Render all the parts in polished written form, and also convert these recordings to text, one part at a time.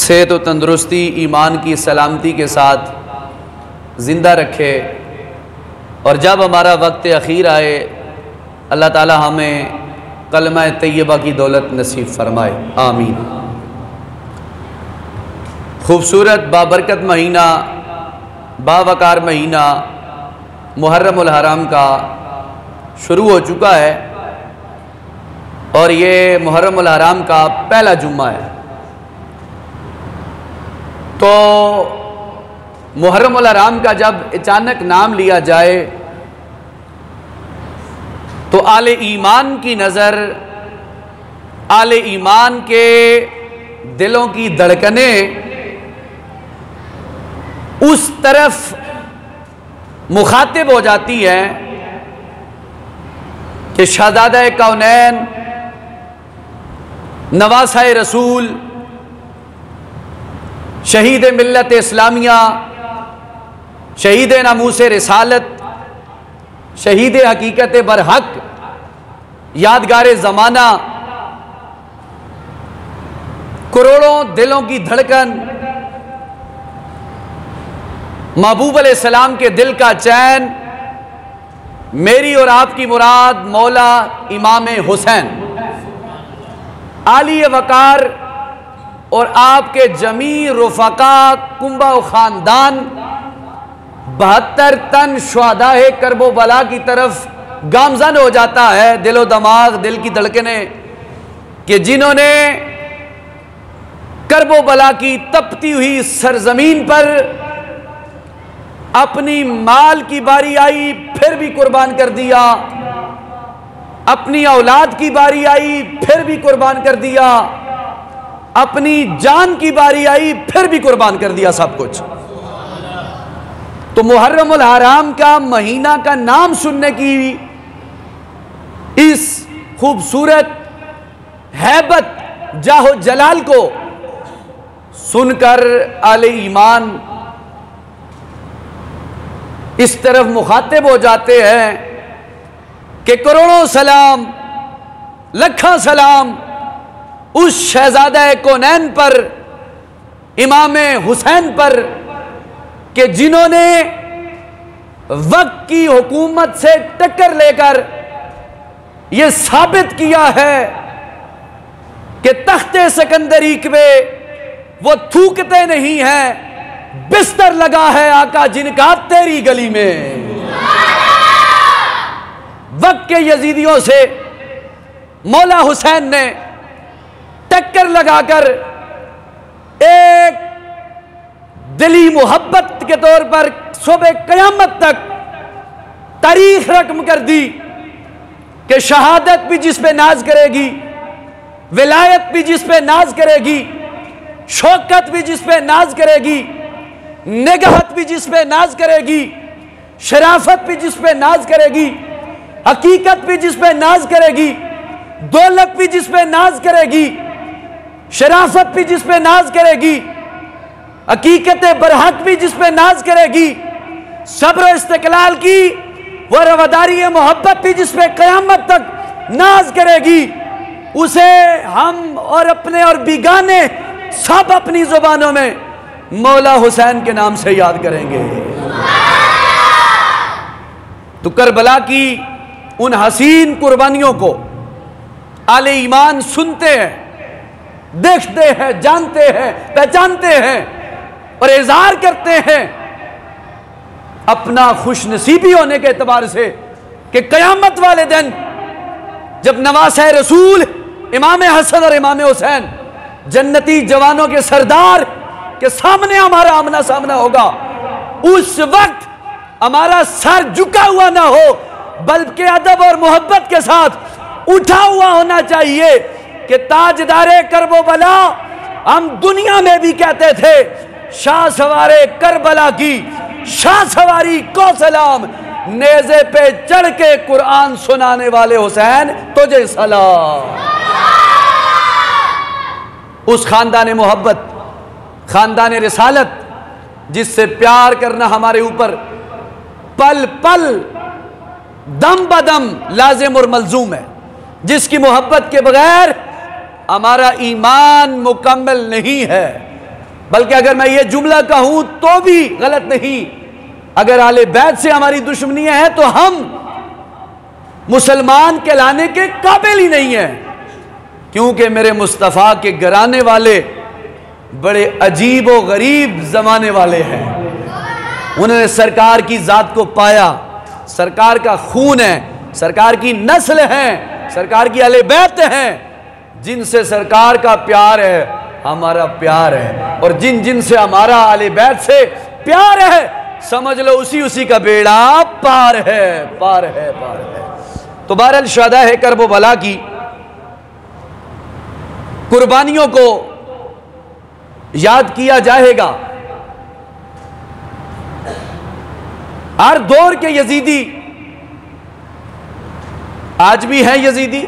सेहत व तंदुरुस्ती ईमान की सलामती के साथ ज़िंदा रखे और जब हमारा वक्त अखीर आए अल्लाह ताला हमें कलमा तैयबा की दौलत नसीब फरमाए, आमीन। खूबसूरत बाबरकत महीना, बावकार महीना मुहर्रमुल हराम का शुरू हो चुका है और ये मुहर्रमुल हराम का पहला जुम्मा है। तो मुहर्रमुल हराम का जब अचानक नाम लिया जाए तो आले ईमान की नज़र, आले ईमान के दिलों की धड़कनें उस तरफ मुखातिब हो जाती हैं कि शहज़ादा कौनैन, नवासाए रसूल, शहीद मिल्लत इस्लामिया, शहीद नामूस रिसालत, शहीद हकीकत बरहक, यादगार ज़माना, करोड़ों दिलों की धड़कन, महबूब अलैहिस्सलाम के दिल का चैन, मेरी और आपकी मुराद मौला इमाम हुसैन आली वकार और आपके जमी रुफ़का कुंबा ख़ानदान 72 तन शुहदाए करबो बला की तरफ गामज़न हो जाता है दिलो दमाग, दिल की धड़कनें, कि जिन्होंने करबो बला की तपती हुई सरजमीन पर अपनी माल की बारी आई फिर भी कुर्बान कर दिया, अपनी औलाद की बारी आई फिर भी कुर्बान कर दिया, अपनी जान की बारी आई फिर भी कुर्बान कर दिया सब कुछ। तो मुहर्रमुल हराम का महीना का नाम सुनने की इस खूबसूरत हैबत जाहो जलाल को सुनकर आले ईमान इस तरफ मुखातिब हो जाते हैं कि करोड़ों सलाम, लखा सलाम उस शहजादा कौनैन पर, इमाम हुसैन पर, कि जिन्होंने वक्त की हुकूमत से टक्कर लेकर यह साबित किया है कि तख्ते सिकंदरी में वो थूकते नहीं हैं, बिस्तर लगा है आका जिनका तेरी गली में। वक्त के यजीदियों से मौला हुसैन ने टक्कर लगाकर एक दिली मोहब्बत के तौर पर सुबह कयामत तक तारीख रकम कर दी कि शहादत भी जिस पे नाज करेगी, विलायत भी जिस पे नाज करेगी, शौकत भी जिस पे नाज करेगी, निगहत भी जिस पे नाज करेगी, शराफत भी जिस पे नाज करेगी, हकीकत भी जिस पे नाज करेगी, दौलत भी जिस पे नाज करेगी, शराफत भी जिस पे नाज करेगी, हकीकत बरहक भी जिस पे नाज करेगी, सब्र इस्तिकलाल की व रवादारी मोहब्बत भी जिस पे क़यामत तक नाज करेगी, उसे हम और अपने और बिगाने सब अपनी जुबानों में मौला हुसैन के नाम से याद करेंगे। तो करबला की उन हसीन कुर्बानियों को आले ईमान सुनते हैं, देखते हैं, जानते हैं, पहचानते हैं और इज़हार करते हैं अपना खुशनसीबी होने के एतबार से कि क़यामत वाले दिन जब नवासा रसूल इमाम हसन और इमाम हुसैन जन्नती जवानों के सरदार के सामने हमारा आमना सामना होगा, उस वक्त हमारा सर झुका हुआ ना हो बल्कि अदब और मोहब्बत के साथ उठा हुआ होना चाहिए कि ताजदारे करबो बला, हम दुनिया में भी कहते थे शाह सवारे करबला की शाह सवारी को सलाम, नेज़े पे चढ़ के कुरान सुनाने वाले हुसैन तुझे सलाम। उस खानदान मोहब्बत, खानदान रिसालत जिससे प्यार करना हमारे ऊपर पल पल दम बदम लाजिम और मलजूम है, जिसकी मोहब्बत के बगैर हमारा ईमान मुकम्मल नहीं है। बल्कि अगर मैं ये जुमला कहूं तो भी गलत नहीं, अगर आले बैत से हमारी दुश्मनियां हैं तो हम मुसलमान कहलाने के काबिल ही नहीं है, क्योंकि मेरे मुस्तफ़ा के घराने वाले बड़े अजीब व गरीब जमाने वाले हैं। उन्होंने सरकार की जात को पाया, सरकार का खून है, सरकार की नस्ल है, सरकार की आले बैत है, जिनसे सरकार का प्यार है हमारा प्यार है, और जिन जिन से हमारा आले बैत से प्यार है समझ लो उसी उसी का बेड़ा पार है, पार है, पार है। तो बहरहाल शहदा है करबो बला की कुर्बानियों को याद किया जाएगा। हर दौर के यजीदी आज भी हैं, यजीदी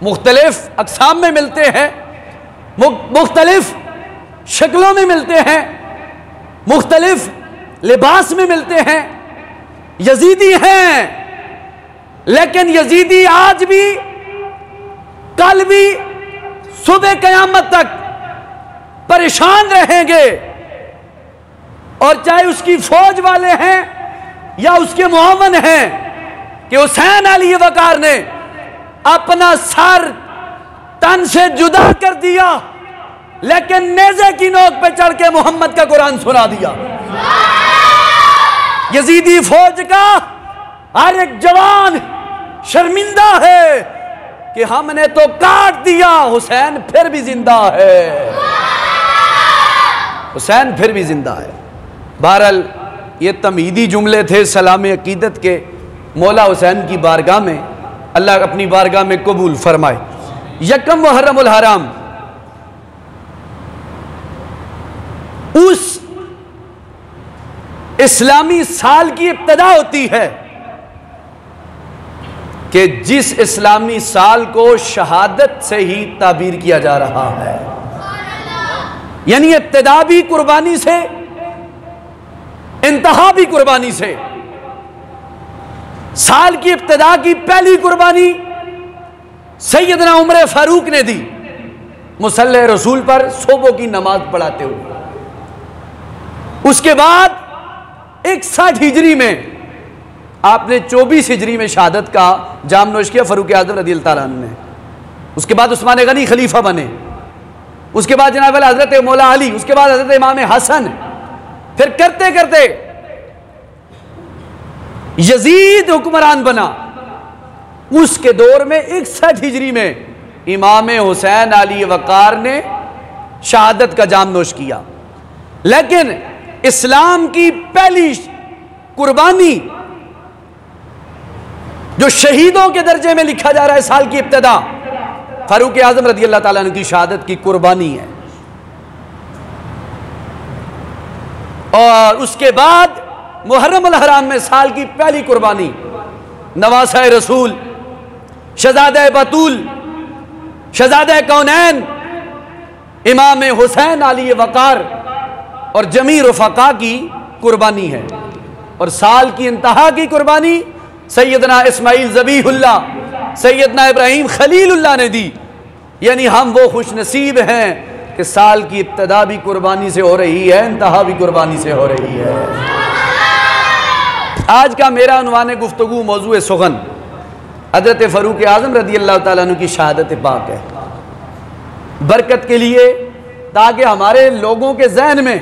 मुख्तलिफ अक़साम में मिलते हैं, मुख्तलिफ शक्लों में मिलते हैं, मुख्तलिफ लिबास में मिलते हैं, यजीदी हैं। लेकिन यजीदी आज भी, कल भी, सुबह क़यामत तक परेशान रहेंगे, और चाहे उसकी फौज वाले हैं या उसके मुआवन हैं कि हुसैन अली वकार ने अपना सर तन से जुदा कर दिया, लेकिन नेज़े की नोक पे चढ़ के मोहम्मद का कुरान सुना दिया। यजीदी फौज का हर एक जवान शर्मिंदा है कि हमने तो काट दिया, हुसैन फिर भी जिंदा है, हुसैन फिर भी जिंदा है। बहरहाल ये तमहीदी जुमले थे सलाम अकीदत के मौला हुसैन की बारगाह में, अल्लाह अपनी बारगाह में कबूल फरमाए। यकम मुहर्रमुल हराम उस इस्लामी साल की इब्तिदा होती है कि जिस इस्लामी साल को शहादत से ही ताबीर किया जा रहा है, यानी इब्तिदा भी कुर्बानी से, इंतहा भी कुर्बानी से। साल की इब्तिदा की पहली कुर्बानी सैयदना उमर फारूक ने दी, मुसल्ले रसूल पर सुबह की नमाज पढ़ाते हुए। उसके बाद 61 हिजरी में आपने 24 हिजरी में शहादत का जाम नोश किया फरूक आज़म रज़ी अल्लाह तआला अन्हु ने। उसके बाद उस्मान गनी खलीफा बने, उसके बाद जनाब हज़रत मौला अली, उसके बाद हज़रत इमाम हसन, फिर करते करते यजीद हुक्मरान बना। उसके दौर में 61 हिजरी में इमाम हुसैन अली वकार ने शहादत का जाम नोश किया। लेकिन इस्लाम की पहली कुर्बानी जो शहीदों के दर्जे में लिखा जा रहा है साल की इब्तिदा, फारूक आज़म रज़ी अल्लाह तआला अन्हु की शहादत की कुर्बानी है। और उसके बाद मुहर्रमुल हराम में साल की पहली कुर्बानी नवासा रसूल, शहज़ादा बतूल, शहज़ादा कौनैन इमाम हुसैन अली वकार और जमी रफ़क़ा की कुर्बानी है। और साल की इंतहा की कुर्बानी सैयदना इस्माइल ज़बीहुल्लाह, सैयदना इब्राहीम खलीलुल्लाह ने दी। यानी हम वो खुश नसीब हैं कि साल की इब्तिदा भी कुर्बानी से हो रही है, इंतहा भी कुर्बानी से हो रही है। आज का मेरा उन्वान गुफ्तगू मौजूए सुगन हज़रत फ़ारूक आज़म रज़ी अल्लाह तआला अन्हु की शहादत पाक है, बरकत के लिए, ताकि हमारे लोगों के जहन में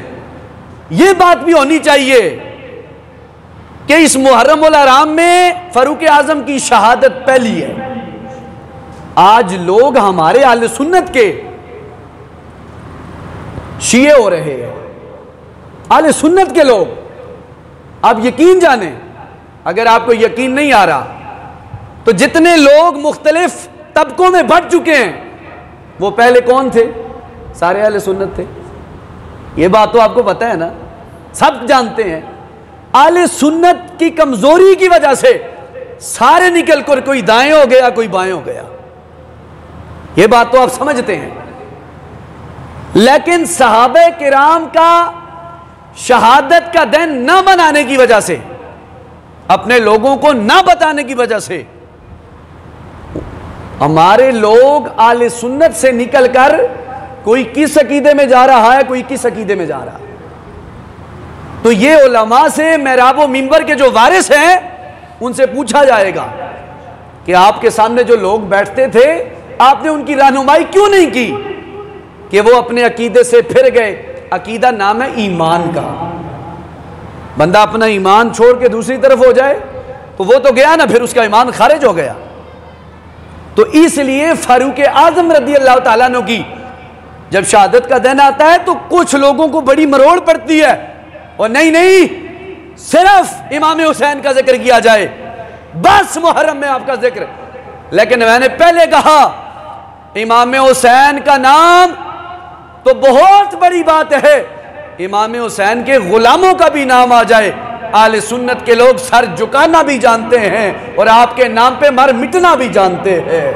ये बात भी होनी चाहिए कि इस मुहर्रमुल हराम में फ़ारूक आज़म की शहादत पहली है। आज लोग हमारे अहले सुन्नत के शिये हो रहे हैं, अहले सुन्नत के लोग। आप यकीन जाने, अगर आपको यकीन नहीं आ रहा तो जितने लोग मुख्तलिफ तबकों में बढ़ चुके हैं वो पहले कौन थे? सारे अहले सुन्नत थे। ये बात तो आपको पता है ना, सब जानते हैं। अहले सुन्नत की कमजोरी की वजह से सारे निकल कर कोई दाएं हो गया, कोई बाएं हो गया। ये बात तो आप समझते हैं। लेकिन सहाबे किराम का शहादत का दिन न मनाने की वजह से, अपने लोगों को न बताने की वजह से, हमारे लोग आले सुन्नत से निकलकर कोई किस अकीदे में जा रहा है, कोई किस अकीदे में जा रहा है। तो ये उलमा से मेहराब व मिंबर के जो वारिस हैं उनसे पूछा जाएगा कि आपके सामने जो लोग बैठते थे आपने उनकी रहनुमाई क्यों नहीं की कि वो अपने अकीदे से फिर गए। अकीदा नाम है ईमान का। बंदा अपना ईमान छोड़ के दूसरी तरफ हो जाए तो वो तो गया ना, फिर उसका ईमान खारिज हो गया। तो इसलिए फारूक आजम रदी अल्लाह ताला अन्हु की जब शहादत का दिन आता है तो कुछ लोगों को बड़ी मरोड़ पड़ती है, और नहीं सिर्फ इमाम हुसैन का जिक्र किया जाए, बस मुहर्रम में आपका जिक्र। लेकिन मैंने पहले कहा इमाम हुसैन का नाम तो बहुत बड़ी बात है, इमाम हुसैन के गुलामों का भी नाम आ जाए, आले सुन्नत के लोग सर झुकाना भी जानते हैं और आपके नाम पे मर मिटना भी जानते हैं।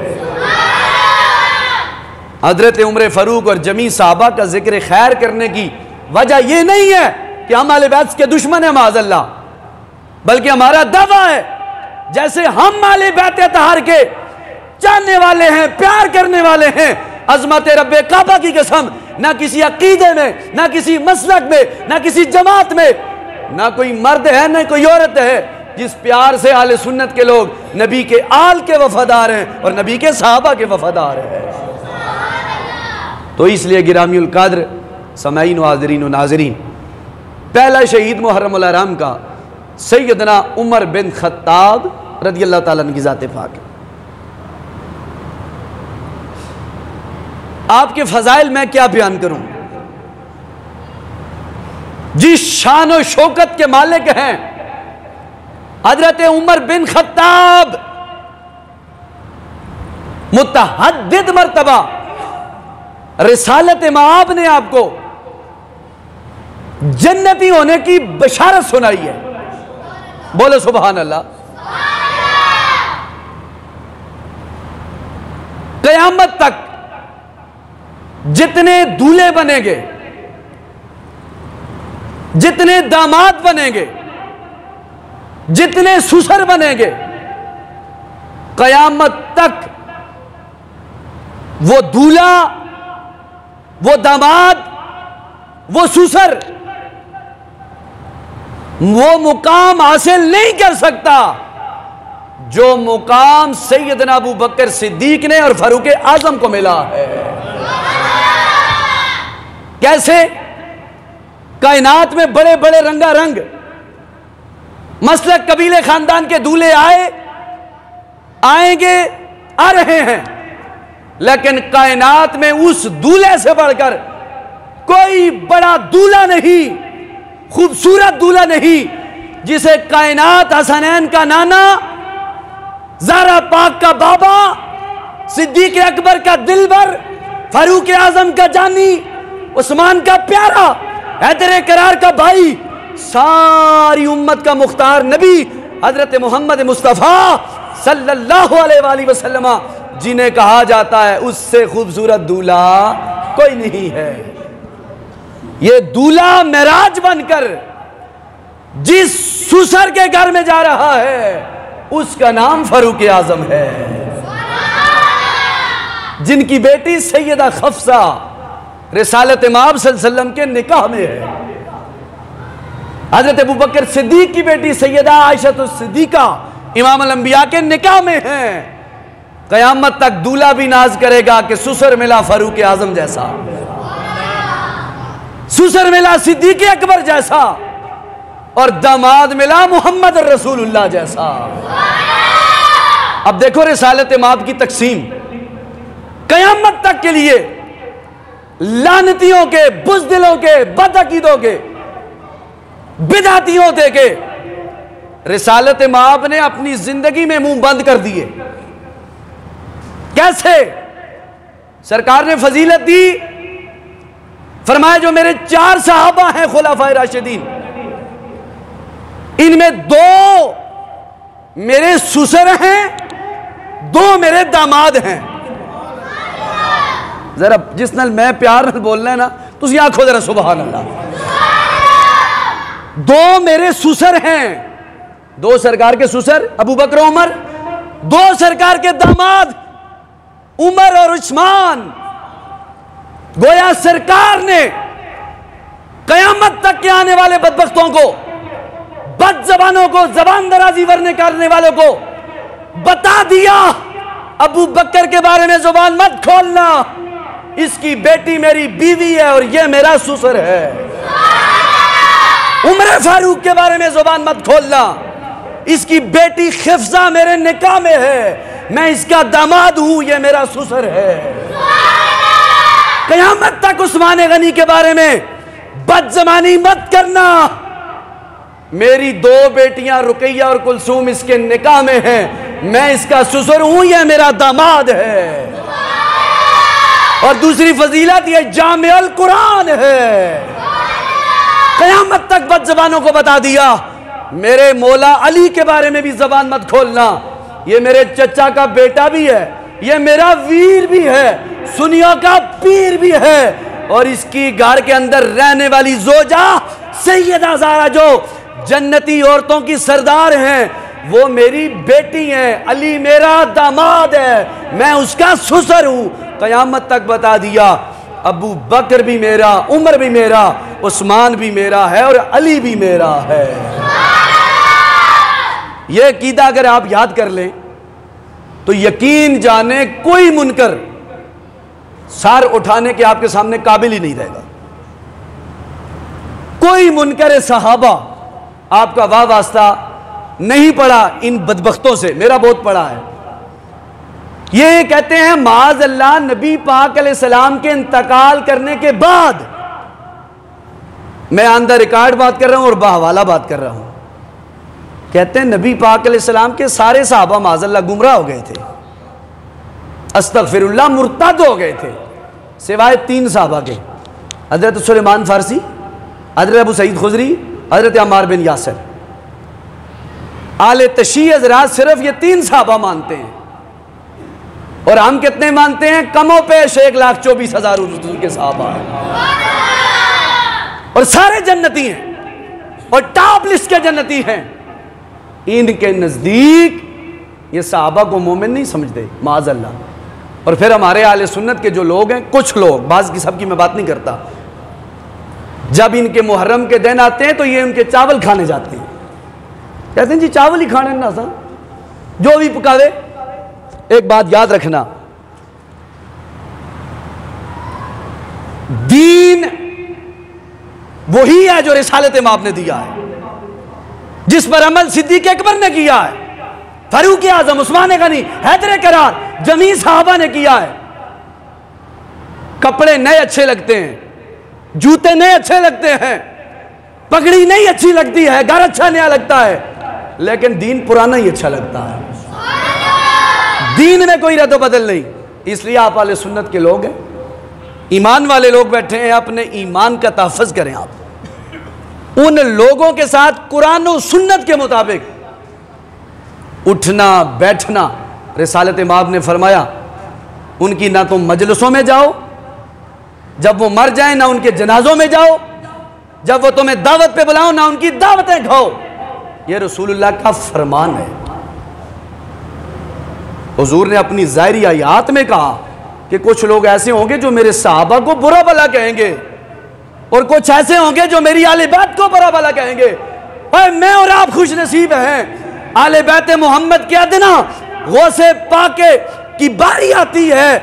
हजरत उमर फारूक और जमी साहबा का जिक्र खैर करने की वजह यह नहीं है कि हम आले बैत के दुश्मन हैं माज़अल्लाह, बल्कि हमारा दावा है जैसे हम आले बैत तहार के जानने वाले हैं, प्यार करने वाले हैं, अजमत रब्बे काबा की कसम, ना किसी अकीदे में, ना किसी मसलक में, ना किसी जमात में, ना कोई मर्द है ना कोई औरत है जिस प्यार से आले सुन्नत के लोग नबी के आल के वफादार हैं और नबी के सहाबा के वफादार हैं। तो इसलिए गिरामीउल कद्र समाईन व हाज़रीन व नाज़रीन, पहला शहीद मुहर्रम उल हराम का सैयदना उमर बिन खत्ताब रज़ी अल्लाह ताला अन्हु की ज़ात पाक है। आपके फजाइल मैं क्या बयान करूं, जिस शान और शौकत के मालिक हैं हजरत उमर बिन खत्ताब, मुतहद्दिद मर्तबा रिसालत माब ने आपको जन्नती होने की बशारत सुनाई है। बोलो सुभान अल्लाह। क़यामत तक जितने दूल्हे बनेंगे, जितने दामाद बनेंगे, जितने सुसर बनेंगे, क़यामत तक वो दूल्हा, वो दामाद, वो सुसर वो मुकाम हासिल नहीं कर सकता जो मुकाम सैयदना अबू बकर सिद्दीक ने और फारूक आजम को मिला है। कैसे? कायनात में बड़े बड़े रंगारंग मसलक कबीले खानदान के दूल्हे आएंगे, आ रहे हैं, लेकिन कायनात में उस दूल्हे से बढ़कर कोई बड़ा दूल्हा नहीं, खूबसूरत दूल्हा नहीं, जिसे कायनात हसनैन का नाना, ज़हरा पाक का बाबा, सिद्दीक अकबर का दिलबर, फारूक आजम का जानी, उस्मान का प्यारा, हैदर करार का भाई, सारी उम्मत का मुख्तार नबी हजरत मोहम्मद मुस्तफ़ा सल्लल्लाहु अलैहि वसल्लम, जिन्हें कहा जाता है उससे खूबसूरत दूल्हा कोई नहीं है। ये दूल्हा मेराज बनकर जिस सुसर के घर में जा रहा है उसका नाम फारूक आजम है, जिनकी बेटी सैयदा खफसा रिसालत माब सल्लल्लाहु अलैहि वसल्लम के निकाह में है। हजरत अबू बकर सिद्दीक की बेटी सैयदा आयशा सिद्दीका इमाम अल अंबिया के निकाह में है। कयामत तक दूल्हा भी नाज करेगा कि सुसर मिला फारूक आजम जैसा, सुसर मिला सिद्दीक अकबर जैसा, और दामाद मिला मोहम्मद रसूलुल्लाह जैसा। अब देखो रिसालत माब की तकसीम कयामत तक के लिए लानतियों के, बुज़दिलों के, बदअकीदों के, बिदअतियों के रिसालत माब ने अपनी जिंदगी में मुंह बंद कर दिए। कैसे? सरकार ने फजीलत दी, फरमाया जो मेरे 4 सहाबा हैं खुलाफाए राशिदीन, इनमें 2 मेरे सुसर हैं, 2 मेरे दामाद हैं। जरा जिस नाल मैं प्यार नाल बोलना है ना, तुसी आखो जरा सुभान अल्लाह। 2 मेरे सुसर हैं, 2 सरकार के सुसर अबू बकर उमर, 2 सरकार के दामाद उमर और उस्मान। गोया सरकार ने कयामत तक के आने वाले बदबख्तों को, बद जबानों को, जबान दराजी करने वालों को बता दिया, अबू बकर के बारे में जुबान मत खोलना, इसकी बेटी मेरी बीवी है और यह मेरा ससुर है। उमर फारूक के बारे में जुबान मत खोलना, इसकी बेटी हिफ्जा मेरे निकाह में है, मैं इसका दामाद हूं, यह मेरा ससुर है। कयामत तक उस्मान गनी के बारे में बदजमानी मत करना, मेरी दो बेटियां रुकैया और कुलसूम इसके निकाह में हैं, मैं इसका ससुर हूं, यह मेरा दामाद है। और दूसरी फजीलत यह जामिउल कुरान है। कयामत तक बदजबानों को बता दिया, मेरे मौला अली के बारे में भी जबान मत खोलना, यह मेरे चचा का बेटा भी है, यह मेरा वीर भी है, सुनियों का पीर भी है, और इसकी घर के अंदर रहने वाली जोजा सैयदा ज़हरा जो जन्नती औरतों की सरदार हैं, वो मेरी बेटी हैं, अली मेरा दामाद है, मैं उसका ससुर हूं। कयामत तक बता दिया, अबू बकर भी मेरा, उमर भी मेरा, उस्मान भी मेरा है और अली भी मेरा है। यह कीदा अगर आप याद कर लें तो यकीन जाने कोई मुनकर सर उठाने के आपके सामने काबिल ही नहीं रहेगा। कोई मुनकर सहाबा आपका वाह वास्ता नहीं पड़ा इन बदबख्तों से, मेरा बहुत पड़ा है। ये कहते हैं माज़ अल्लाह नबी पाक अलैहिस्सलाम के इंतकाल करने के बाद, मैं अंदर रिकॉर्ड बात कर रहा हूं और बाहवाला बात कर रहा हूं, कहते हैं नबी पाक अलैहिस्सलाम के सारे सहाबा माज़ अल्लाह गुमराह हो गए थे, अस्तगफिरुल्लाह मुर्तद हो गए थे, सिवाय 3 सहाबा के, हजरत सुलेमान फारसी, हजरत अबू सईद खुदरी, हजरत अम्मार बिन यासिर। आले तशी हज़रात सिर्फ ये 3 सहाबा मानते हैं, और हम कितने मानते हैं? कमो पेश 1,24,000 रसूल के सहाबा हैं, और सारे जन्नती हैं और टॉप लिस्ट के जन्नती हैं। इनके नजदीक ये सहाबा को मोमिन नहीं समझते माज़ अल्लाह। और फिर हमारे आले सुन्नत के जो लोग हैं, कुछ लोग, बाज़ की सबकी मैं बात नहीं करता, जब इनके मुहर्रम के दिन आते हैं तो ये उनके चावल खाने जाते हैं, कहते हैं जी चावल ही खाने ना सा, जो भी पकावे। एक बात याद रखना, दीन वही है जो रिसालत माप ने दिया है, जिस पर अमल सिद्दीक़ अकबर ने किया है, फारूक आज़म, उस्मान गनी, हैदर करार, जमी साहबा ने किया है। कपड़े नए अच्छे लगते हैं, जूते नए अच्छे लगते हैं, पगड़ी नहीं अच्छी लगती है, घर अच्छा नया लगता है, लेकिन दीन पुराना ही अच्छा लगता है। दीन में कोई रद्द बदल नहीं। इसलिए आप वाले सुन्नत के लोग हैं, ईमान वाले लोग बैठे हैं, अपने ईमान का तहफ़्फ़ुज़ करें। आप उन लोगों के साथ कुरान और सुन्नत के मुताबिक उठना बैठना, रिसालत माब ने फरमाया उनकी ना तुम मजलिसों में जाओ, जब वो मर जाए ना उनके जनाजों में जाओ, जब वो तुम्हें दावत पे बुलाओ ना उनकी दावतें खाओ। यह रसूलुल्लाह का फरमान है। हुजूर ने अपनी ज़ाहिरी आयात में कहा कि कुछ लोग ऐसे होंगे जो मेरे सहाबा को बुरा भला कहेंगे, और कुछ ऐसे होंगे जो मेरी आले बैत को बुरा भला कहेंगे। और मैं और आप खुश नसीब हैं, आले बैत मोहम्मद के अदना गौसे पाके की बारी आती है,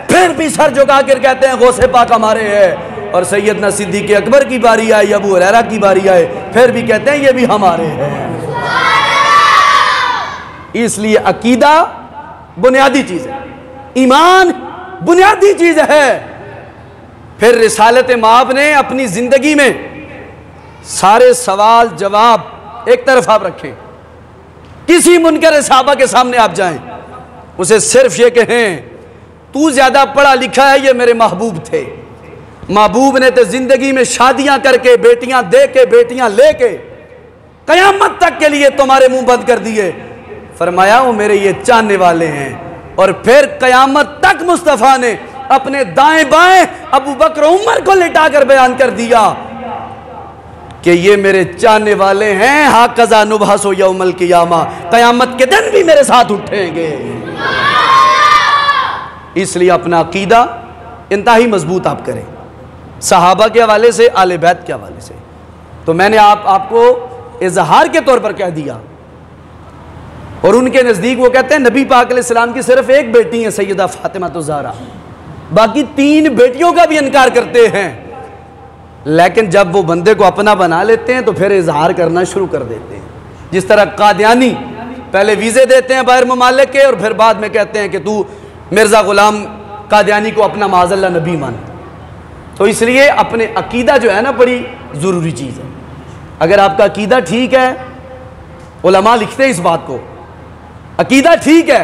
फिर भी सर झुका कर कहते हैं गौसे पाक हमारे हैं, और सैयदना सिद्दीक़ अकबर की बारी आए, अबू हुरैरा की बारी आए, फिर भी कहते हैं ये भी हमारे हैं। इसलिए अकीदा बुनियादी चीज है, ईमान बुनियादी चीज है। फिर रिसालत माब ने अपनी जिंदगी में सारे सवाल जवाब एक तरफ आप रखें, किसी मुनकर सहाबा के सामने आप जाएं, उसे सिर्फ ये कहें तू ज्यादा पढ़ा लिखा है, ये मेरे महबूब थे। महबूब ने तो जिंदगी में शादियां करके, बेटियां दे के, बेटियां लेके कयामत तक के लिए तुम्हारे मुंह बंद कर दिए। फरमाया वो मेरे ये चाहने वाले हैं। और फिर कयामत तक मुस्तफ़ा ने अपने दाएं बाएं अबू बकर उमर को लिटाकर बयान कर दिया कि ये मेरे चाहने वाले हैं। हा कज़ा नुबहसो यौमल क़ियामा, कयामत के दिन भी मेरे साथ उठेंगे। इसलिए अपना अकीदा इंतहाई मजबूत आप करें, सहाबा के हवाले से, आले बैत के हवाले से। तो मैंने आपको इजहार के तौर पर कह दिया। और उनके नज़दीक वो कहते हैं नबी पाक अलैहिस्सलाम की सिर्फ एक बेटी है सैयदा फातिमा तो ज़हरा, बाकी 3 बेटियों का भी इनकार करते हैं। लेकिन जब वो बंदे को अपना बना लेते हैं तो फिर इजहार करना शुरू कर देते हैं। जिस तरह कादियानी पहले वीज़े देते हैं बाहर ममालिक के और फिर बाद में कहते हैं कि तू मिर्ज़ा ग़ुलाम कादियानी को अपना माज़ल्ला नबी मान। तो इसलिए अपने अकीदा जो है ना बड़ी ज़रूरी चीज़ है। अगर आपका अकीदा ठीक है, उलमा लिखते हैं इस बात को, अकीदा ठीक है,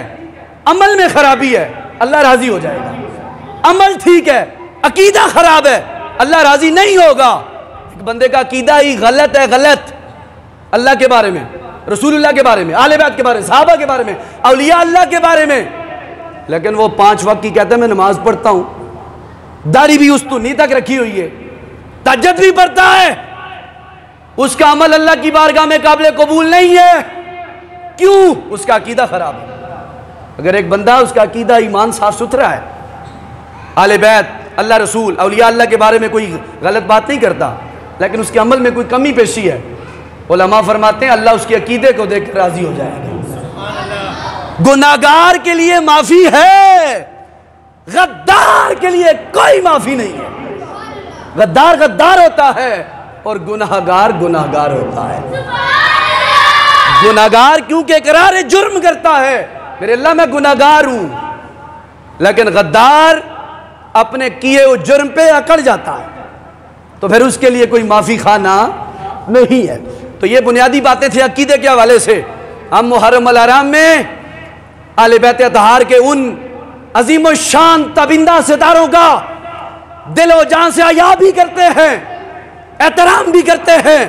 अमल में खराबी है, अल्लाह राज़ी हो जाएगा। अमल ठीक है, अकीदा खराब है, अल्लाह राज़ी नहीं होगा। एक बंदे का अकीदा ही गलत है, गलत अल्लाह के बारे में, रसूलुल्लाह के बारे में, आले बैत के बारे में, सहाबा के बारे में, औलिया अल्लाह के बारे में, लेकिन वो 5 वक्त की कहता है मैं नमाज पढ़ता हूं, दाढ़ी भी उस्तुनी तक रखी हुई है, तहज्जुद भी पढ़ता है, उसका अमल अल्लाह की बारगाह में काबिल कबूल नहीं है। क्यों? उसका अकीदा खराब है। अगर एक बंदा उसका अकीदा ईमान साफ सुथरा है, आले बैत, अल्लाह रसूल, औलिया अल्लाह के बारे में कोई गलत बात नहीं करता, लेकिन उसके अमल में कोई कमी पेशी है, उलमा फरमाते हैं अल्लाह उसके अकीदे को देख कर राजी हो जाएगा। गुनाहगार के लिए माफी है, गद्दार के लिए कोई माफी नहीं है। गद्दार गद्दार होता है और गुनाहगार गुनाहगार होता है। गुनाहगार क्योंकि इकरार जुर्म करता है, मेरे अल्लाह मैं गुनाहगार हूं, लेकिन गद्दार अपने किए हुए जुर्म पे अकड़ जाता है, तो फिर उसके लिए कोई माफी खाना नहीं है। तो ये बुनियादी बातें थी अकीदे के हवाले से। हम मुहर्रम अल हराम में आले बैत अतहार के उन अजीम शान तबिंदा सितारों का दिलो जान से हया भी करते हैं, एहतराम भी करते हैं,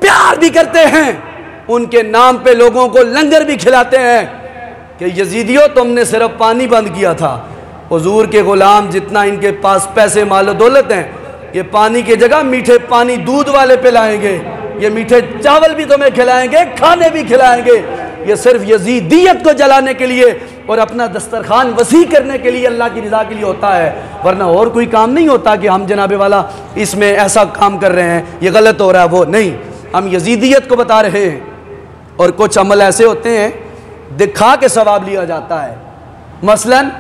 प्यार भी करते हैं, उनके नाम पे लोगों को लंगर भी खिलाते हैं कि यजीदियों तुमने सिर्फ पानी बंद किया था, हुजूर के गुलाम जितना इनके पास पैसे मालो दौलत हैं, ये पानी की जगह मीठे पानी दूध वाले पिलाएंगे, ये मीठे चावल भी तुम्हें खिलाएंगे, खाने भी खिलाएंगे। ये सिर्फ यजीदियत को जलाने के लिए और अपना दस्तरखान वसी करने के लिए, अल्लाह की रज़ा के लिए होता है, वरना और कोई काम नहीं होता कि हम जनाबे वाला इसमें ऐसा काम कर रहे हैं, ये गलत हो रहा है, वो नहीं, हम यजीदियत को बता रहे हैं। और कुछ अमल ऐसे होते हैं दिखा के सवाब लिया जाता है। मसलन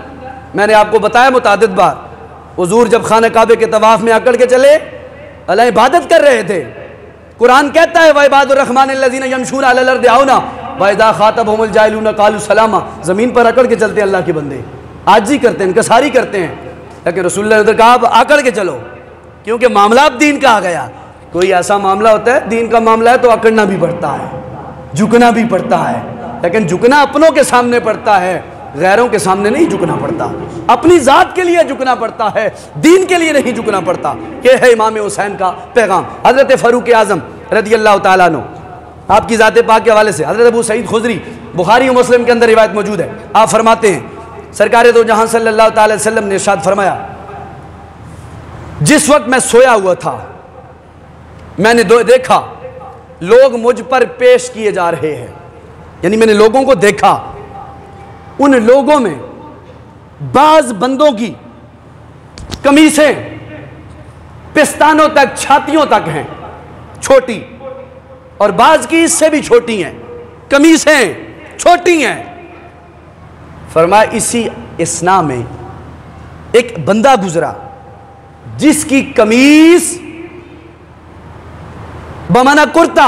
मैंने आपको बताया मुतादिद बार, हुजूर जब खाना काबे के तवाफ में आकर के चले, अल्लाह इबादत कर रहे थे। कुरान कहता है वइबादुर रहमान अल्लज़ीना यमशूना अलल अर्दि हौना वइज़ा खातबहुमुल जाहिलूना क़ालू सलामा। ज़मीन पर अकड़ के चलते हैं अल्लाह के बंदे, आजी करते हैं, इनकसारी करते हैं, लेकिन रसूलुल्लाह ने कहा आकड़ के चलो, क्योंकि मामला अब दीन का आ गया। कोई ऐसा मामला होता है दीन का मामला है तो अकड़ना भी पड़ता है, झुकना भी पड़ता है, लेकिन झुकना अपनों के सामने पड़ता है, गैरों के सामने नहीं झुकना पड़ता। अपनी जात के लिए झुकना पड़ता है, दीन के लिए नहीं झुकना पड़ता। यह है इमाम हुसैन का पैगाम। हजरत फारूक आजम रज़ियल्लाहु ताला अन्हु, आपकी ज़ात पाक के हवाले से हजरत अबू सईद खुदरी, बुखारी और मुस्लिम के अंदर रिवायत मौजूद है। आप फरमाते हैं सरकार दो जहां सल्लल्लाहु ताला अलैहि वसल्लम ने इरशाद फरमाया, जिस वक्त मैं सोया हुआ था मैंने देखा लोग मुझ पर पेश किए जा रहे हैं, यानी मैंने लोगों को देखा, उन लोगों में बाज बंदों की कमीसें पिस्तानों तक, छातियों तक हैं छोटी, और बाज की इससे भी छोटी हैं, कमीसें छोटी हैं। फरमाया इसी इसना में एक बंदा गुजरा जिसकी कमीज बमाना कुर्ता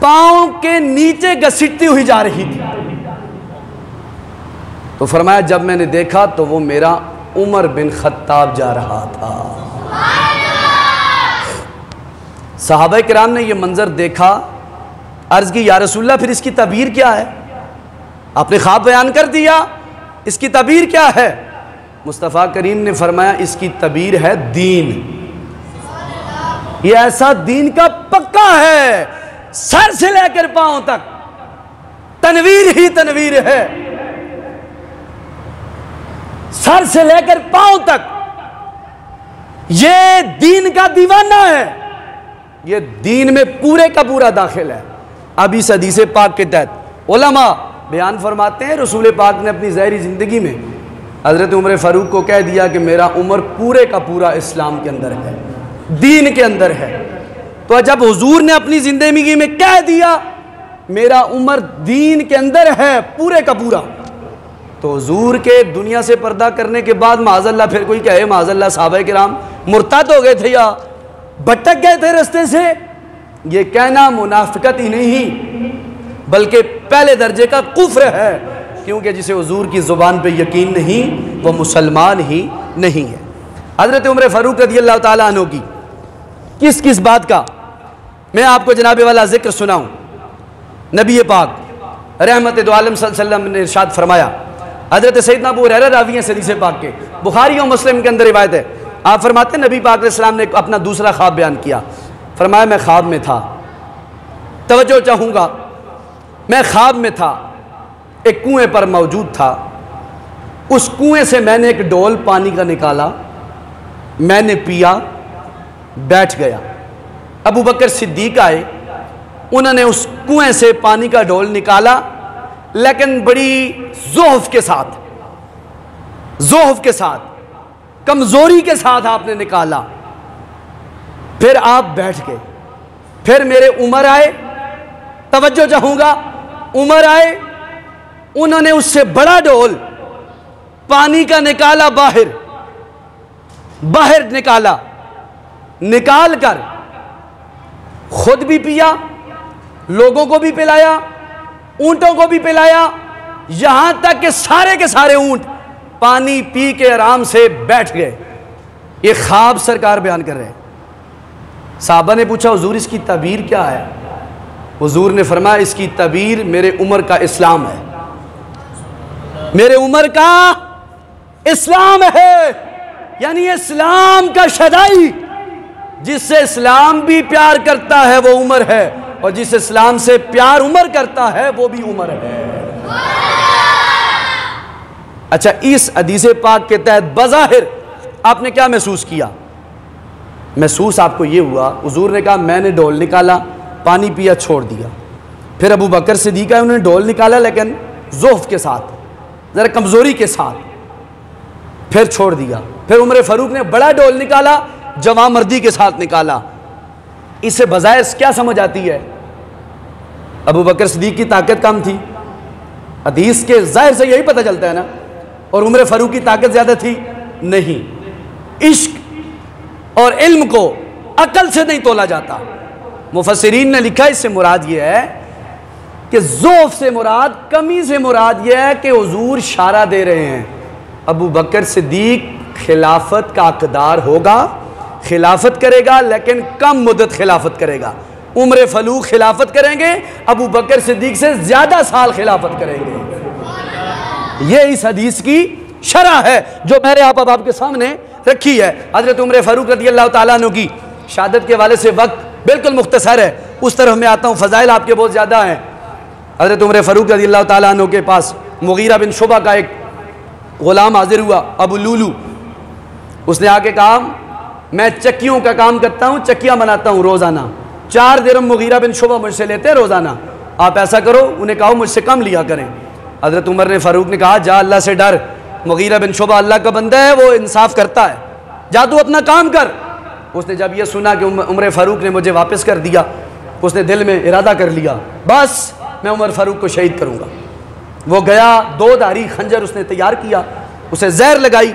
पांव के नीचे घसीटती हुई जा रही थी। तो फरमाया जब मैंने देखा तो वो मेरा उमर बिन खत्ताब जा रहा था। सहाबा किराम ने यह मंजर देखा, अर्ज की या रसूलल्लाह फिर इसकी तबीर क्या है? आपने ख्वाब बयान कर दिया, इसकी तबीर क्या है? मुस्तफ़ा करीम ने फरमाया इसकी तबीर है दीन। ये ऐसा दीन का पक्का है, सर से लेकर पांव तक तनवीर ही तनवीर है, सर से लेकर पांव तक ये दीन का दीवाना है, ये दीन में पूरे का पूरा दाखिल है। अब इस हदीस पाक के तहत उलमा बयान फरमाते हैं रसूल पाक ने अपनी ज़ाहिरी ज़िंदगी में हज़रत उमर फ़ारूक को कह दिया कि मेरा उमर पूरे का पूरा इस्लाम के अंदर है, दीन के अंदर है। तो जब हुजूर ने अपनी ज़िंदगी में कह दिया मेरा उमर दीन के अंदर है पूरे का पूरा, तो हुजूर के दुनिया से पर्दा करने के बाद माज़अल्लाह फिर कोई कहे माज़अल्लाह सहाबाए किराम मुर्तद हो गए थे या भटक गए थे रास्ते से, ये कहना मुनाफिकत ही नहीं बल्कि पहले दर्जे का कुफ्र है, क्योंकि जिसे हुजूर की ज़ुबान पे यकीन नहीं वो मुसलमान ही नहीं है। हज़रत उमर फ़ारूक रज़ियल्लाहु ताला अन्हु की किस किस बात का मैं आपको जनाब वाला ज़िक्र सुनाऊँ। नबी पाक रहमत दो आलम सल्लल्लाहु अलैहि वसल्लम ने इरशाद फरमाया, हज़रत सैयदना अबू हुरैरा रावी हैं हदीस पाक के, बुखारी और मुस्लिम के अंदर रिवायत है। आप फरमाते हैं नबी पाक अलैहिस्सलाम ने अपना दूसरा ख्वाब बयान किया। फरमाया मैं ख्वाब में था, तवज्जो चाहूँगा, मैं ख्वाब में था, एक कुएं पर मौजूद था, उस कुएं से मैंने एक डोल पानी का निकाला, मैंने पिया, बैठ गया। अबू बकर सिद्दीक आए, उन्होंने उस कुएं से पानी का डोल निकाला, लेकिन बड़ी ज़ोहफ़ के साथ कमज़ोरी के साथ आपने निकाला, फिर आप बैठ गए। फिर मेरे उमर आए, तवज्जो चाहूँगा, उमर आए, उन्होंने उससे बड़ा डोल पानी का निकाला, बाहर निकाला, निकाल कर खुद भी पिया, लोगों को भी पिलाया, ऊंटों को भी पिलाया, यहां तक कि सारे के सारे ऊंट पानी पी के आराम से बैठ गए। ये ख्वाब सरकार बयान कर रहे हैं। साहबा ने पूछा हुजूर इसकी तबीर क्या है? हुजूर ने फरमाया इसकी तबीर मेरे उमर का इस्लाम है, मेरे उमर का इस्लाम है, यानी इस्लाम का शदाई, जिससे इस्लाम भी प्यार करता है वो उमर है, और जिस इस्लाम से प्यार उमर करता है वो भी उमर है। अच्छा, इस हदीस पाक के तहत बज़ाहिर आपने क्या महसूस किया? महसूस आपको ये हुआ, हुजूर ने कहा मैंने डोल निकाला, पानी पिया, छोड़ दिया। फिर अबू बकर सिद्दीक़ आए, उन्होंने डोल निकाला लेकिन ज़ोफ़ के साथ, ज़रा कमज़ोरी के साथ, फिर छोड़ दिया। फिर उमर फ़ारूक ने बड़ा डोल निकाला, जवामर्दी के साथ निकाला। इससे बज़ाहिर क्या समझ आती है? अबू बकर सिद्दीक़ की ताकत कम थी, हदीस के ज़ाहिर से यही पता चलता है ना, और उमर फ़ारूक की ताकत ज़्यादा थी? नहीं। इश्क और इल्म को अकल से नहीं तोला जाता। मुफस्सिरीन ने लिखा इससे मुराद ये है कि ज़ौफ़ से मुराद, कमी से मुराद यह है कि हुजूर इशारा दे रहे हैं अबू बकर सिद्दीक खिलाफत का हकदार होगा, खिलाफत करेगा, लेकिन कम मुद्दत खिलाफत करेगा। उमर फ़ारूक खिलाफत करेंगे, अबू बकर सिद्दीक से ज़्यादा साल खिलाफत करेंगे। ये इस हदीस की शरह है जो मैंने आपके सामने रखी है। हज़रत उमर फ़ारूक रज़ियल्लाहु ताला अन्हु की शहादत के वाले से वक्त बिल्कुल मुख्तसर है, उस तरफ मैं आता हूँ, फ़ज़ाइल आपके बहुत ज़्यादा हैं। हज़रत उमर फ़ारूक रज़ियल्लाहु ताला अन्हु के पास मुगीरा बिन शुबा का एक ग़ुलाम हाजिर हुआ, अबू लूलू। उसने आके कहा मैं चक्कियों का काम करता हूँ, चक्कियाँ बनाता हूँ रोज़ाना, 4 दिरहम मुगीरा बिन शुबा मुझसे लेते हैं रोज़ाना, आप ऐसा करो, उन्हें कहो मुझसे कम लिया करें। हज़रत उमर ने फ़ारूक ने कहा जा अल्लाह से डर, मुगीरा बिन शुबा अल्लाह का बंदा है, वो इंसाफ करता है, जा तू अपना काम कर। उसने जब यह सुना कि उमर फ़ारूक ने मुझे वापस कर दिया, उसने दिल में इरादा कर लिया बस मैं उमर फ़ारूक को शहीद करूँगा। वो गया, 2 धारी खंजर उसने तैयार किया, उसे जहर लगाई।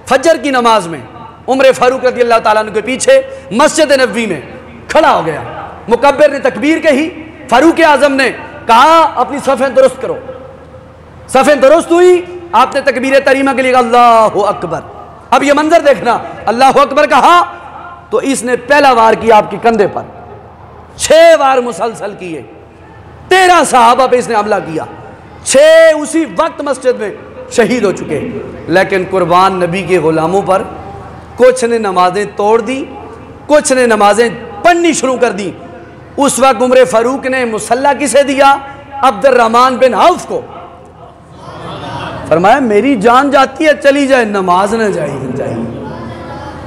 फजर की नमाज में उमर फ़ारूक रज़ियल्लाहु ताला अन्हु के पीछे मस्जिद नबवी में खड़ा हो गया। मुकब्बिर ने तकबीर कही, फ़ारूक आज़म ने कहा अपनी सफ़ें दुरुस्त करो। सफ़ें दुरुस्त हुई, आपने तकबीर तरीमा के लिए अल्लाहु अकबर। अब ये मंजर देखना, अल्लाहु अकबर कहा तो इसने पहला वार किया आपके कंधे पर, 6 वार मुसलसल किए, 13 सहाबा पे इसने हमला किया, 6 उसी वक्त मस्जिद में शहीद हो चुके। लेकिन कुर्बान नबी के गुलामों पर कुछ ने नमाजें तोड़ दी, कुछ ने नमाजें पढ़नी शुरू कर दी। उस वक्त उमर फ़ारूक ने मुसल्ला किसे दिया? अब्दुर्रहमान बिन औफ को। फरमाया मेरी जान जाती है चली जाए, नमाज न चाहिए।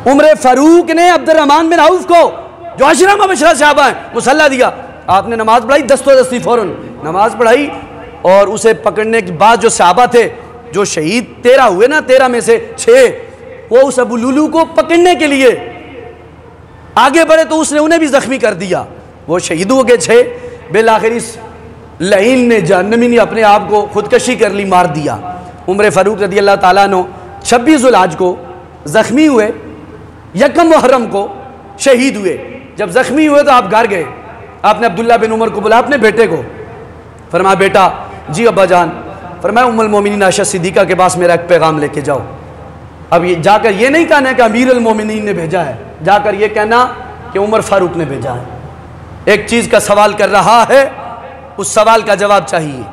उमर फ़ारूक ने अब्दुर्रहमान बिन औफ को, जो अशरा मबशरा सहाबा हैं, मुसल्ला दिया। आपने नमाज पढ़ाई, दस्तों दस्ती फौरन नमाज पढ़ाई, और उसे पकड़ने के बाद जो सहाबा थे जो शहीद 13 हुए ना, 13 में से 6 वो उस अबू लुलू को पकड़ने के लिए आगे बढ़े तो उसने उन्हें भी जख्मी कर दिया। वो शहीद हो गए 6। बिलाखिर इस लईन ने, जहन्नमी ने अपने आप को खुदकशी कर ली, मार दिया। उमर फारूक रदी अल्लाह ताला अन्हु 26 ज़ुल्हिज्जा को ज़ख्मी हुए, 1 मुहर्रम को शहीद हुए। जब ज़ख्मी हुए तो आप घर गए, आपने अब्दुल्ला बिन उमर को बुलाया, अपने बेटे को, फरमाया बेटा जी अब्बा जान, फरमाया उम्मुल मोमिनीन आयशा सिद्दीक़ा के पास मेरा एक पैगाम लेके जाओ। अब ये जाकर ये नहीं कहना कि अमीरुल मोमिनीन ने भेजा है, जाकर ये कहना कि उमर फारूक ने भेजा है। एक चीज़ का सवाल कर रहा है, उस सवाल का जवाब चाहिए।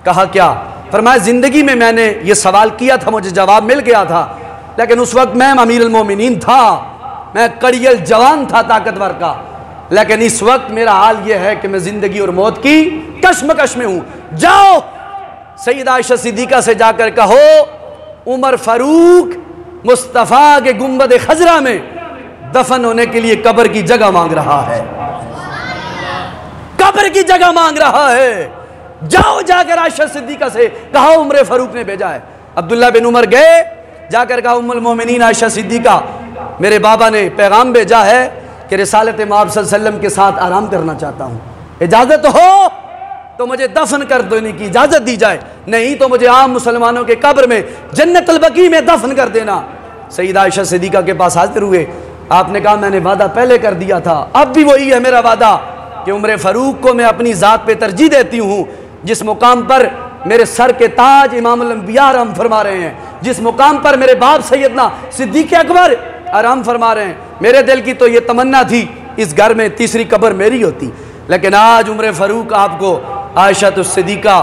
कहा क्या? फरमाया ज़िंदगी में मैंने ये सवाल किया था, मुझे जवाब मिल गया था, लेकिन उस वक्त मैं अमीरुल मोमिनीन था, मैं कड़ियल जवान था, ताकतवर का। लेकिन इस वक्त मेरा हाल ये है कि मैं ज़िंदगी और मौत की कश्मकश में हूँ। जाओ सैयदा आयशा सिद्दीक़ा से जाकर कहो उमर फारूक मुस्तफ़ा के गुंबद खजरा में दफन होने के लिए कब्र की जगह मांग रहा है, कब्र की जगह मांग रहा है। जाओ जाकर आयशा सिद्दीक़ा से कहा उमर फारूक ने भेजा है। अब्दुल्ला बिन उमर गए, जाकर कहा उम्मुल मोमिनीन आयशा सिद्दीक़ा, मेरे बाबा ने पैगाम भेजा है कि रिसालत माब सल्लल्लाहु अलैहि वसल्लम के साथ आराम करना चाहता हूँ, इजाज़त हो तो मुझे दफन कर देने की इजाज़त दी जाए, नहीं तो मुझे आम मुसलमानों के कब्र में जन्नतुल बकी में दफन कर देना। सैयदा आयशा सिद्दीक़ा के पास हाजिर हुए, आपने कहा मैंने वादा पहले कर दिया था, अब भी वही है मेरा वादा कि उमर फारूक को मैं अपनी ज़ात पे तरजीह देती हूँ। जिस मुकाम पर मेरे सर के ताज इमामुल अंबिया आराम फरमा रहे हैं, जिस मुकाम पर मेरे बाप सैयदना सिद्दीक़ अकबर आराम फरमा रहे हैं, मेरे दिल की तो ये तमन्ना थी इस घर में तीसरी कब्र मेरी होती। लेकिन आज उमर फारूक आपको आयशा सिद्दीक़ा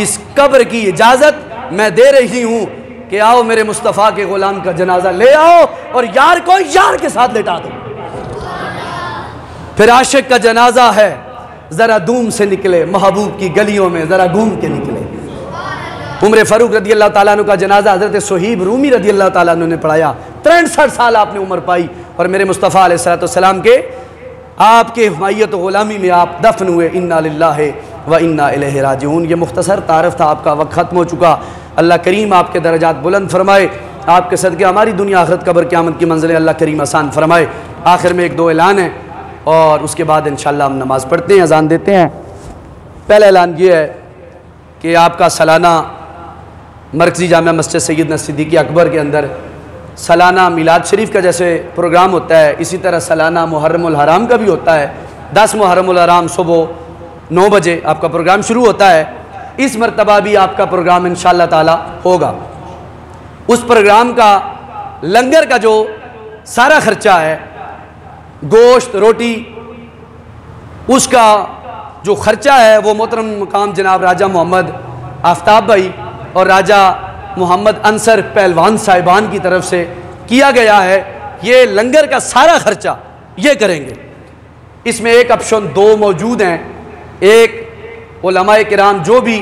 इस कब्र की इजाज़त मैं दे रही हूँ कि आओ मेरे मुस्तफ़ा के ग़ुलाम का जनाजा ले आओ और यार को यार के साथ लेटा दो। फिर आशिक का जनाजा है, ज़रा दूम से निकले, महबूब की गलियों में ज़रा घूम के निकले। उमर फारूक रदी अल्लाह ताला अन्हु का जनाजा हज़रत सुहैब रूमी रदी अल्लाह ताला अन्हु ने पढ़ाया। 63 साल आपने उम्र पाई और मेरे मुस्तफ़ा अलैहिस्सलाम के आपके हिमायत ग़ुलामी में आप दफन हुए। इन्ना लिल्लाहि व इन्ना इलैहि राजिऊन। ये मुख्तसर तारफ़ था, आपका वक्त ख़त्म हो चुका। अल्लाह करीम आपके दर्जात बुलंद फरमाए, आपके सदक़े हमारी दुनिया आखिरत कब्र क़यामत की मंज़िलें अल्लाह करीम आसान फरमाए। आखिर में 1-2 ऐलान है और उसके बाद इंशाअल्लाह हम नमाज़ पढ़ते हैं, अज़ान देते हैं। पहला ऐलान ये है कि आपका सालाना मरकज़ी जामिया मस्जिद सैयदना सिद्दीक़ अकबर के अंदर सालाना मिलाद शरीफ का जैसे प्रोग्राम होता है, इसी तरह सालाना मुहर्रमुल हराम का भी होता है। 10 मुहर्रमुल हराम सुबह 9 बजे आपका प्रोग्राम शुरू होता है। इस मरतबा भी आपका प्रोग्राम इंशाअल्लाह ताला होगा। उस प्रोग्राम का लंगर का जो सारा खर्चा है, गोश्त रोटी, उसका जो खर्चा है वो मोहतरम मकाम जनाब राजा मोहम्मद आफ्ताब भाई और राजा मोहम्मद अंसर पहलवान साहिबान की तरफ से किया गया है। ये लंगर का सारा खर्चा ये करेंगे। इसमें एक ऑप्शन 2 मौजूद हैं। एक उलमाए किराम जो भी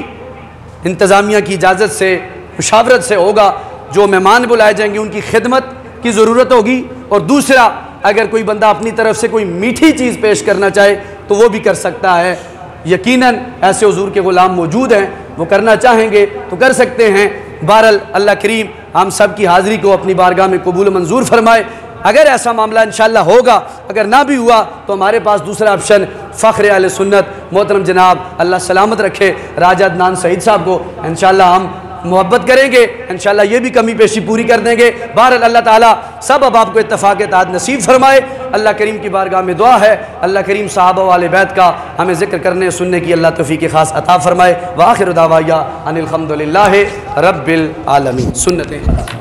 इंतज़ामिया की इजाज़त से मुशावरत से होगा, जो मेहमान बुलाए जाएंगे उनकी खिदमत की ज़रूरत होगी, और दूसरा अगर कोई बंदा अपनी तरफ से कोई मीठी चीज़ पेश करना चाहे तो वो भी कर सकता है। यकीनन ऐसे हुजूर के ग़ुलाम मौजूद हैं, वो करना चाहेंगे तो कर सकते हैं। बहरहाल अल्लाह करीम हम सब की हाज़िरी को अपनी बारगाह में कबूल मंजूर फरमाए। अगर ऐसा मामला इंशाअल्लाह होगा, अगर ना भी हुआ तो हमारे पास दूसरा ऑप्शन फ़ख्र अहले सुन्नत मोहतरम जनाब अल्लाह सलामत रखे राजा अदनान सईद साहब को इंशाअल्लाह हम मोहब्बत करेंगे, इंशाअल्लाह ये भी कमी पेशी पूरी कर देंगे। बहरहाल अल्लाह ताला सब अब आपको इत्तफ़ाक़ इत्तेहाद नसीब फरमाए। अल्लाह करीम की बारगाह में दुआ है, अल्लाह करीम सहाबा वाले बैत का हमें ज़िक्र करने सुनने की अल्लाह तौफ़ीक़ ख़ास अता फरमाए। व आखिर दावाया अनिल हम्दुलिल्लाहि रब्बिल आलमीन। सुन्नतें